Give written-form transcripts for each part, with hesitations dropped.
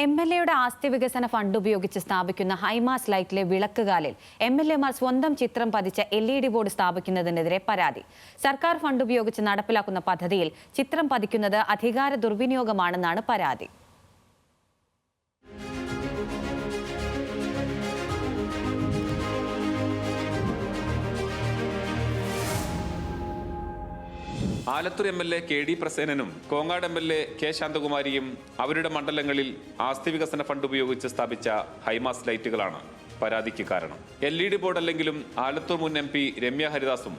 എംഎൽഎയുടെ ആസ്തി വികസന ഫണ്ട് ഉപയോഗിച്ച് സ്ഥാപിക്കുന്ന ഹൈമാസ് ലൈറ്റിലെ വിളക്കുകാലിൽ എംഎൽഎമാർ സ്വന്തം ചിത്രം പതിച്ച LED ബോർഡ് സ്ഥാപിക്കുന്നതിനെതിരെ പരാതി. സർക്കാർ ഫണ്ട് ഉപയോഗിച്ച് നടപ്പിലാക്കുന്ന പദ്ധതിയിൽ ചിത്രം പതിക്കുന്നത് അധികാര ദുർവിനിയോഗമാണെന്നാണ് പരാതി. Alathur MLA KD പ്രസേനനും Kongad MLA K ശാന്തകുമാരിയും അവരുടെ മണ്ഡലങ്ങളിൽ ആസ്തി വികസന ഫണ്ട് ഉപയോഗിച്ച് സ്ഥാപിച്ച ഹൈമാസ് ലൈറ്റുകളാണ് പരാതിക്ക് കാരണം. LED ബോർഡ് അല്ലെങ്കിലും ആലത്തൂർ മുൻ MP രമ്യ ഹരിദാസും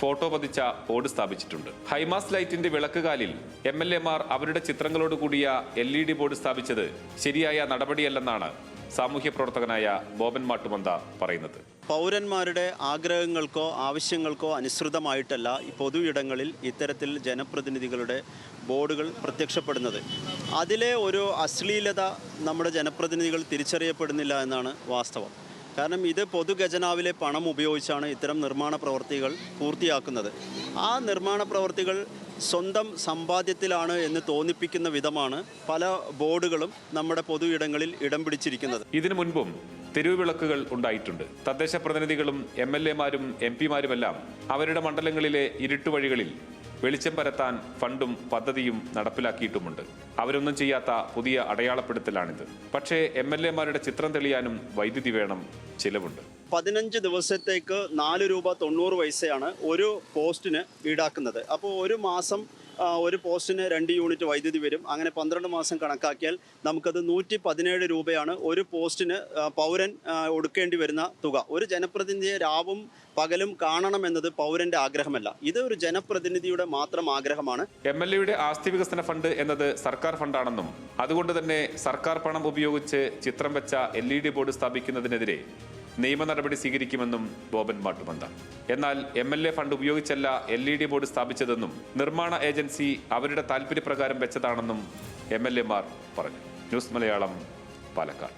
ഫോട്ടോ പതിച്ച ബോർഡ് സ്ഥാപിച്ചിട്ടുണ്ട്. ഹൈമാസ് ലൈറ്റിന്റെ വിളക്കുകാലിൽ MLAമാർ അവരുടെ ചിത്രങ്ങളോട് കൂടിയ LED ബോർഡ് സ്ഥാപിച്ചത് ശരിയായ നടപടിയല്ലെന്നാണ് സാമൂഹ്യ പ്രവർത്തകനായ ബോബൻ മാട്ടുമന്ത പറയുന്നത്. പൗരന്മാരുടെ ആഗ്രഹങ്ങൾക്കോ ആവശ്യങ്ങൾക്കോ അനുസൃതമായിട്ടല്ല ഈ പൊതു ഇടങ്ങളിൽ ഇത്തരത്തിൽ ജനപ്രതിനിധികളുടെ ബോർഡുകൾ പ്രത്യക്ഷപ്പെടുന്നത്. അതിലെ ഒരു അശ്ലീലത നമ്മുടെ ജനപ്രതിനിധികൾ തിരിച്ചറിയപ്പെടുന്നില്ല എന്നാണ് വാസ്തവം. കാരണം ഇത് പൊതുഖജനാവിലെ പണം ഉപയോഗിച്ചാണ് ഇത്തരം നിർമ്മാണ പ്രവർത്തികൾ പൂർത്തിയാക്കുന്നത്. ആ നിർമ്മാണ പ്രവർത്തികൾ സ്വന്തം സമ്പാദ്യത്തിലാണ് എന്ന് തോന്നിപ്പിക്കുന്ന വിധമാണ് പല ബോർഡുകളും നമ്മുടെ പൊതു ഇടങ്ങളിൽ ഇടം പിടിച്ചിരിക്കുന്നത്. ഇതിനു മുൻപും തെരുവ് വിളക്കുകൾ ഉണ്ടായിട്ടുണ്ട്. തദ്ദേശ പ്രതിനിധികളും MLAമാരും MP മാരുമെല്ലാം അവരുടെ മണ്ഡലങ്ങളിലെ ഇരുട്ടുവഴികളിൽ വെളിച്ചം പരത്താൻ ഫണ്ടും പദ്ധതിയും നടപ്പിലാക്കിയിട്ടുമുണ്ട്. അവരൊന്നും ചെയ്യാത്ത പുതിയ അടയാളപ്പെടുത്തലാണിത്. പക്ഷേ MLAമാരുടെ ചിത്രം തെളിയാനും വൈദ്യുതി വേണം, ചിലവുണ്ട്. 15 ദിവസത്തേക്ക് 4 രൂപ 90 പൈസയാണ് ഒരു പോസ്റ്റിന് ഈടാക്കുന്നത്. അപ്പോൾ ഒരു മാസം ഒരു പോസ്റ്റിന് 2 യൂണിറ്റ് വൈദ്യുതി വരും. അങ്ങനെ 12 മാസം കണക്കാക്കിയാൽ നമുക്കത് 117 രൂപയാണ് ഒരു പോസ്റ്റിന് പൗരൻ ഒടുക്കേണ്ടി വരുന്ന തുക. ഒരു ജനപ്രതിനിധിയെ രാവും പകലും കാണണമെന്നത് പൗരന്റെ ആഗ്രഹമല്ല, ഇത് ഒരു ജനപ്രതിനിധിയുടെ മാത്രം ആഗ്രഹമാണ്. MLAയുടെ ആസ്തി വികസന ഫണ്ട് എന്നത് സർക്കാർ ഫണ്ടാണെന്നും അതുകൊണ്ട് തന്നെ സർക്കാർ പണം ഉപയോഗിച്ച് ചിത്രം വെച്ച LED ബോർഡ് സ്ഥാപിക്കുന്നതിനെതിരെ നിയമ നടപടി സ്വീകരിക്കുമെന്നും ബോബൻ മാട്ടുമന്ത. എന്നാൽ MLA ഫണ്ട് ഉപയോഗിച്ചല്ല LED ബോർഡ് സ്ഥാപിച്ചതെന്നും നിർമ്മാണ ഏജൻസി അവരുടെ താൽപര്യപ്രകാരം വെച്ചതാണെന്നും MLAമാർ പറഞ്ഞു. ന്യൂസ് മലയാളം, പാലക്കാട്.